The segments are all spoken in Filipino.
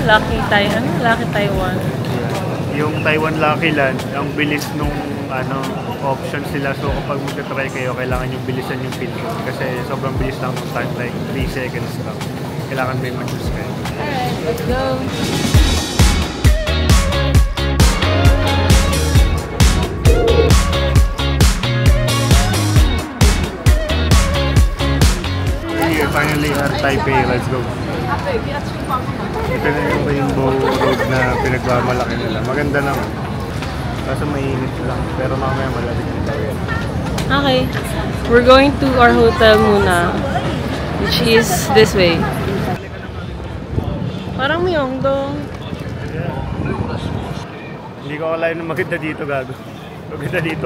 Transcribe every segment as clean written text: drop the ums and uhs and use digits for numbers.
Lucky Taiwan. Lucky Taiwan. Yung Taiwan Lucky Land, ang bilis nung option sila. So kapag magta-try kayo, kailangan yung bilisan yung pin code. Kasi sobrang bilis lang ng time, like 3 seconds lang. Kailangan may mag-choose kayo. Alright, let's go! Here, finally at Taipei. Let's go! Ito na yung Rainbow Road na pinagmamalaki nila. Maganda naman. Kaso mainit lang. Pero mamaya malamig na tayo. Okay. We're going to our hotel muna. Which is this way. Parang Myeongdong. Hindi ko akalain na maganda dito, gago. Maganda dito.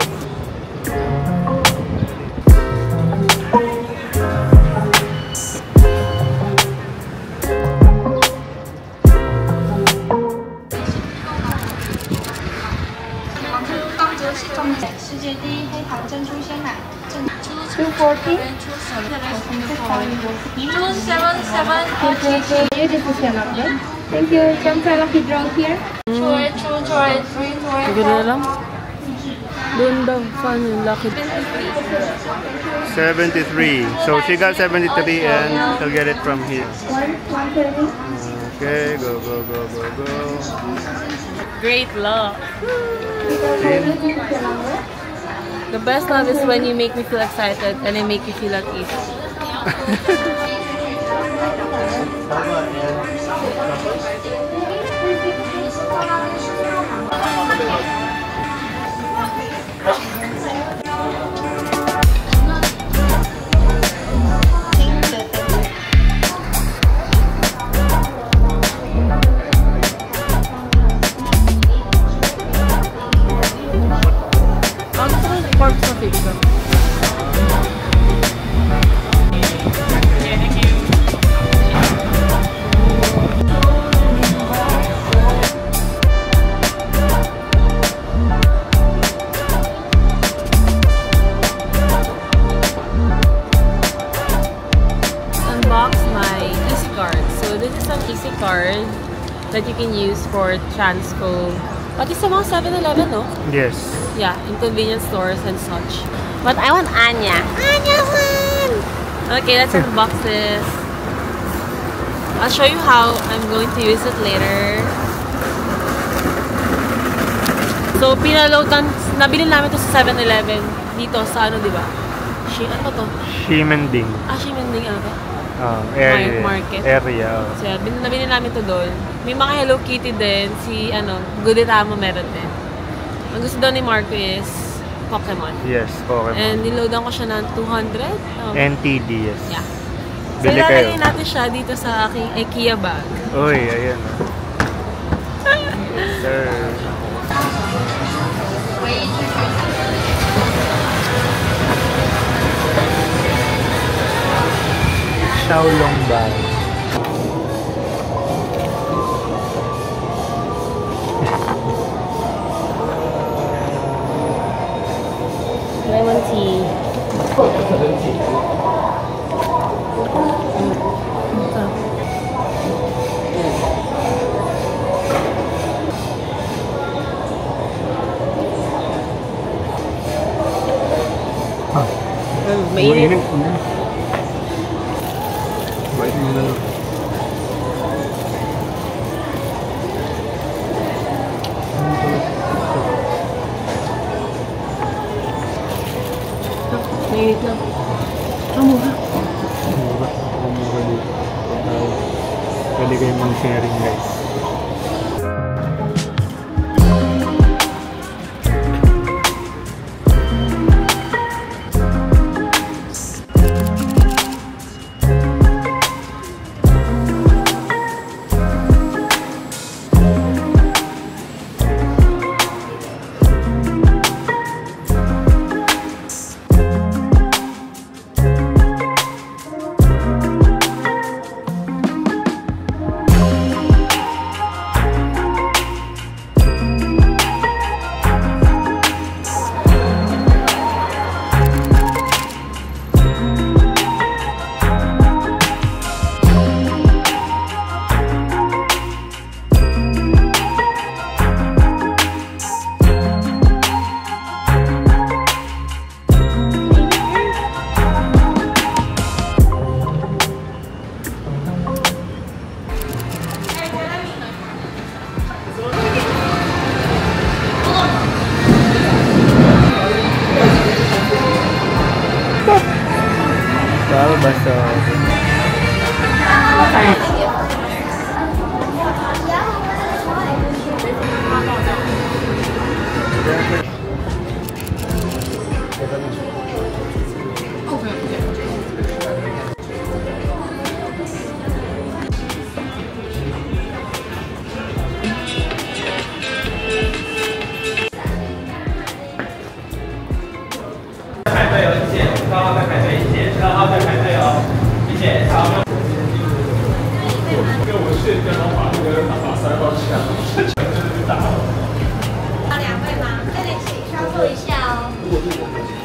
Thank you. Come for lucky draw here. Gano'n lang? Doon daw. Saan yung lucky? 73. So she got 73 and she'll get it from here. Okay, go, go, go, go, go. Great luck. The best love is when you make me feel excited and I make you feel at ease. Card that you can use for Transco. Pati sa mga 7-Eleven, no? Yes. Yeah, in convenience stores and such. But I want Anya. Anya-san! Okay, let's unbox this. I'll show you how I'm going to use it later. So, nabili namin ito sa 7-Eleven. Dito sa ano, di ba? Ano to? Ximending. Ximending, ano to? Area. Market. Area. So, nabili namin ito doon. May mga Hello Kitty din. Si, Gudetama meron din. Ang gusto daw ni Marco is Pokemon. Yes, Pokemon. And niloadan ko siya ng 200. NTD, yes. Yeah. So, ilalagay natin siya dito sa aking IKEA bag. Uy, ayan. Yes, sir. Xiaolong bag. Lemon tea. Mainit. Wait mo na lang. Mainit lang. Mura. Mura dito. Pwede kayo mag-sharing, guys.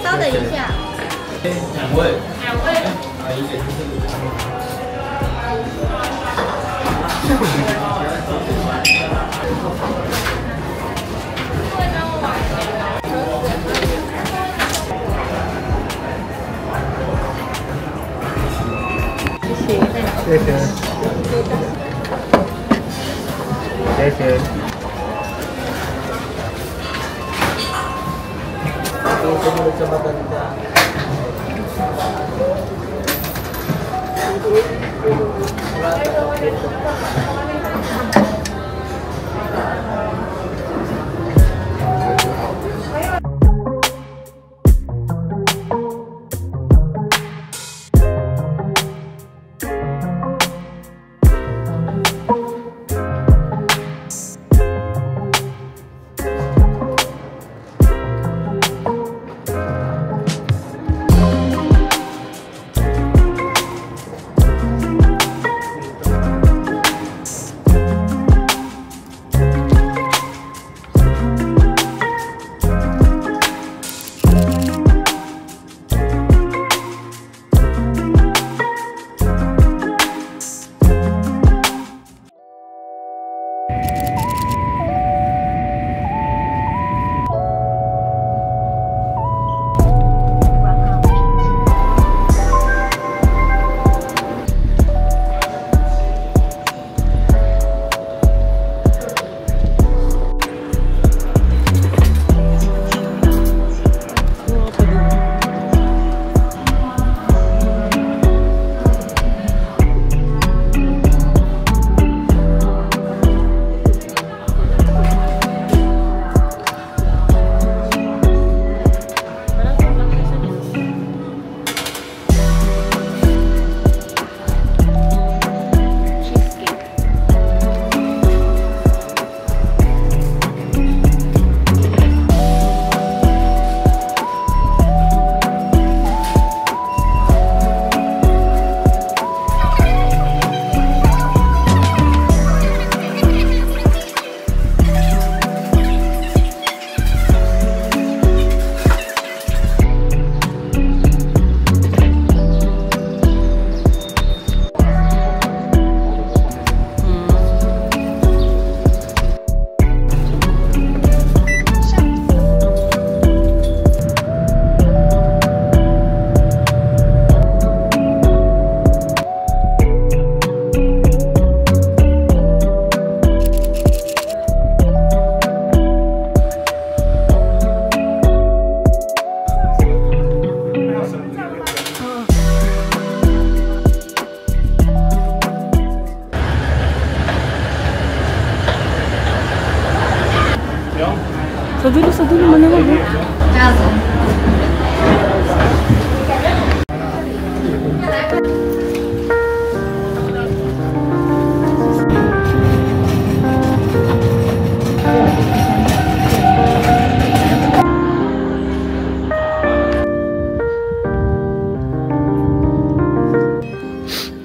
稍等一下。两位。谢谢。谢谢。Sa dulo mo naman.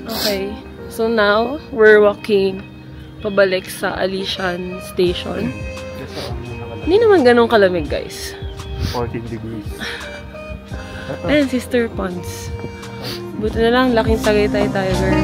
Okay, so now we're walking pabalik sa Alishan Station. Hindi naman ganun kalamig, guys. 14 degrees. Ayan, Sister Ponds. Buti na lang, laking Tagaytay tayo, girl.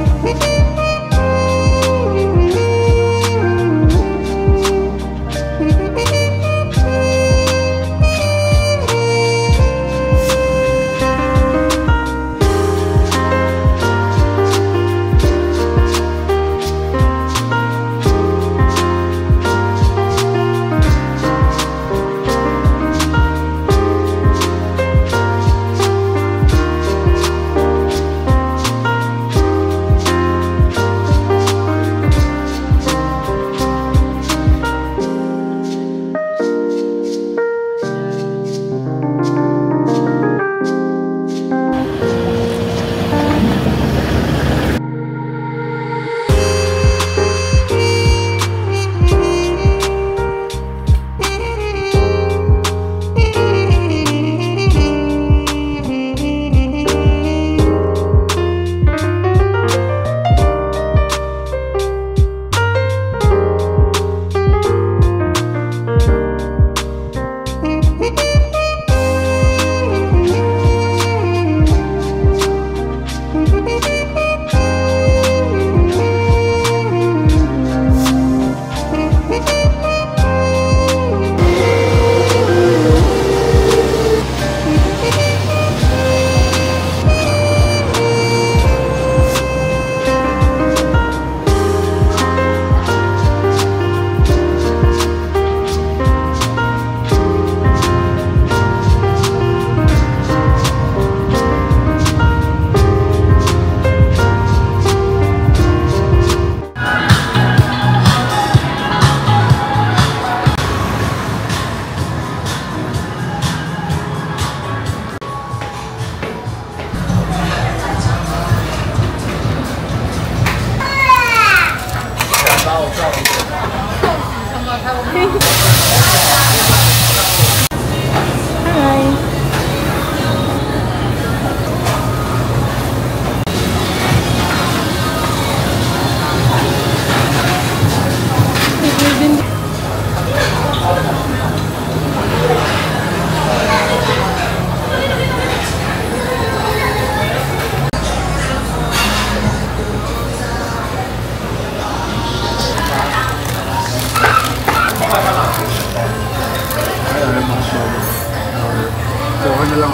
Joke na lang.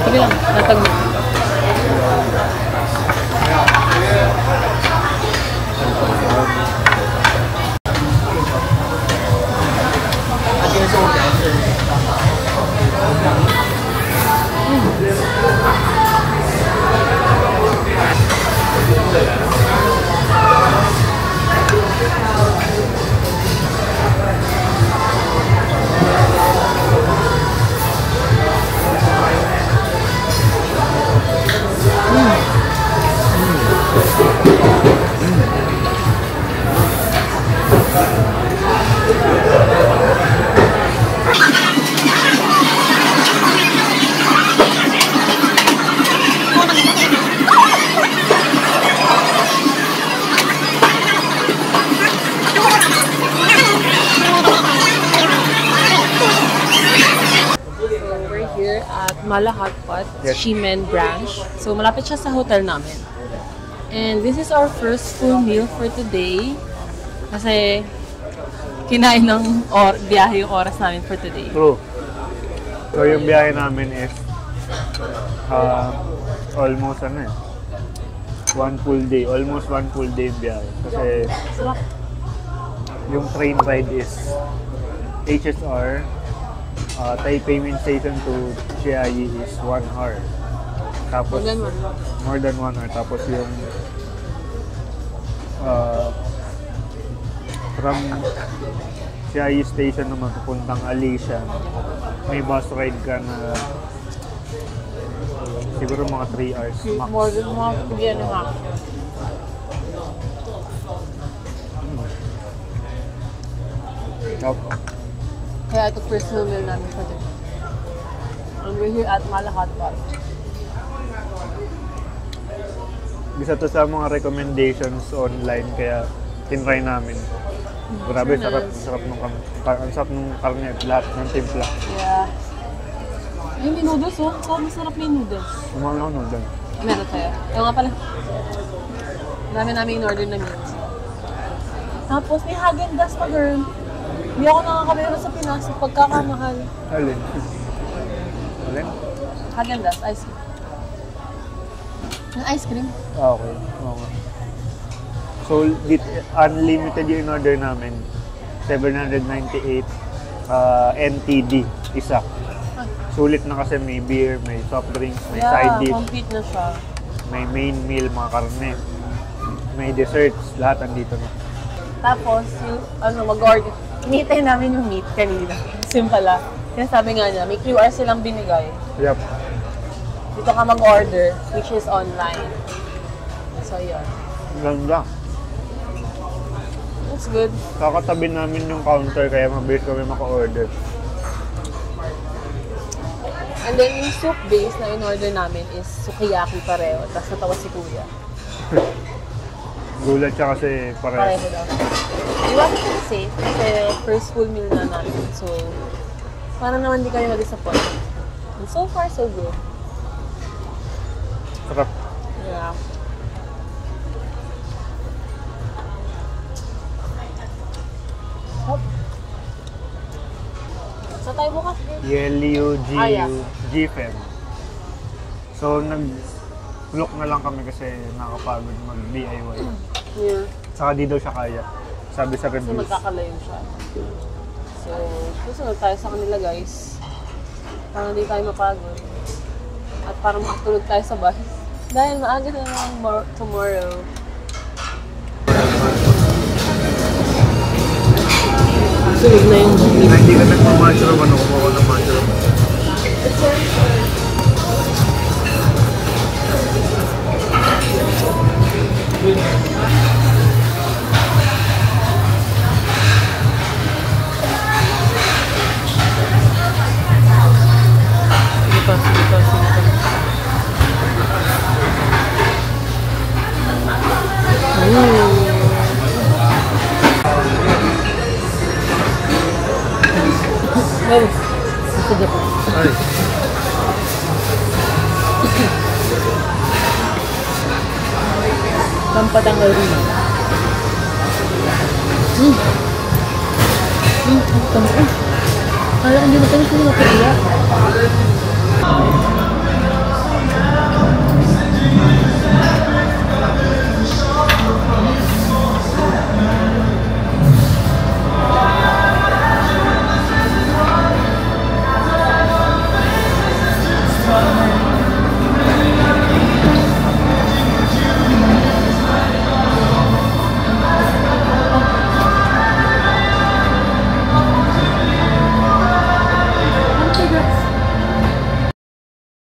Sige lang, natag mo. Mala Hot Pot, Yes. Shimen branch. So, malapit siya sa hotel namin. And this is our first full meal for today. Kasi, kinain ng biyahe yung oras namin for today. True. So yung biyahe namin is almost one full day. Almost one full day yung biyahe. Kasi Sarap. yung train ride is HSR. Taipei Main Station to Chiayi is 1 hour. Tapos, more than 1 hour. Tapos yung from Chiayi Station naman papuntang Alishan, may bus ride ka na siguro mga 3 hours max. More than 3.5. Yup. Kaya ito first meal namin for today. And we're here at Mala Hot Pot. Isa to sa mga recommendations online kaya tinry namin. Grabe, sarap ng karne at lahat ng timpla. Yeah. Yung may noodles, oh. Sarap, masarap may noodles. Umang no doon. Meron tayo. Ayaw nga pala. Dami namin in-order na meals. Tapos may Häagen-Dazs pa, girl. Hindi ako nakakabero sa Pinas sa pagkakamahal. Alin? Alin? Häagen-Dazs, ice cream. Yung ice cream? Ah, okay. Oo nga. So, unlimited yung in-order namin. 798 NTD isa. Sulit na kasi may beer, may soft drinks, may side dish, complete na siya. may main meal, mga karne, may desserts, lahat andito na. Tapos, yung mag-order. Hinihintay namin yung meat kanina. Simple lang. Kaya sabi nga niya, may QR silang binigay. Yup. Dito ka mag-order, which is online. So, yun. Ganda. It's good. Kakatabi namin yung counter kaya mabilis kami maka-order. And then, yung soup base na in-order namin is sukiyaki pareho. Tapos natawa si Kuya. Gulat siya kasi Pareho pareho. daw. We wanted to be safe kasi first full meal na namin. So, para naman di kayo ma-disappoint. And so far, so good. Sarap. Yeah. Hop. Sa tayo bukas? Yelio Yeah. GFM. So, nag-look na lang kami kasi nakapagod mag-DIY. Yeah. Saka di daw siya kaya. Sabi sa Kasi reviews. magkakalayo siya. So, susunod tayo sa kanila guys. Para hindi tayo mapagod. At para makatulog tayo sa bus. Dahil maaga na naman tomorrow. Sunog na yung meat. Hindi ka nagmamasyro, ano ko ng masyro. Well, ito dito. Ay. Lampadang rin. Ang tamis. Kala ko hindi matamis, hindi mapaiyak.